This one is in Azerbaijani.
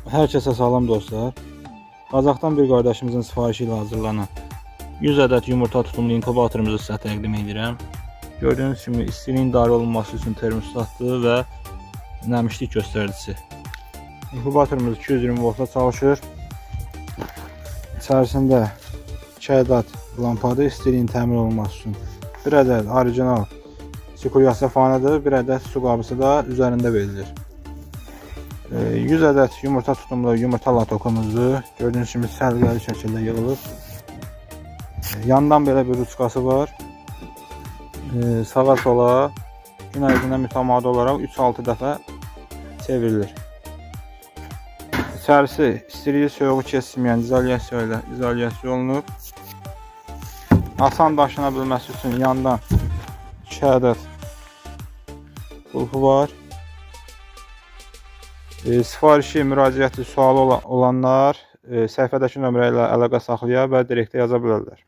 Hər kəsə salam dostlar. Qazaxdan bir qardaşımızın sifarişi ilə hazırlanan 100 ədəd yumurta tutumlu inkubatorumuzu sizə təqdim edirəm. Gördüyünüz kimi istiliyin idarə olunması üçün termostatlı və nəmişlik göstəricisi. İnkubatorumuz 220 voltla çalışır. İçərisində 2 ədəd lampada istiliyin təmin olunması üçün 1 ədəd orijinal sirkulyasiya fanıdır, 1 ədəd su qabısı da üzərində verilir. 100 ədəd yumurta tutumlu yumurta latokumuzdur. Gördüyünüz kimi səliqəli şəkildə yığılıb. Yandan belə bir ruçkası var. Sağa sola gün ərzində mütəmadi olaraq 3-6 dəfə çevrilir. İçərisi istiliyi soyuğu keçməyən izolyasiya ilə izolyasiya olunub. Asan daşına bilməsi üçün yandan 2 ədəd qulpu var. Sifarişi, müraciəti, sualı olanlar səhifədəki nömrə ilə əlaqə saxlaya və direktə yaza bilərlər.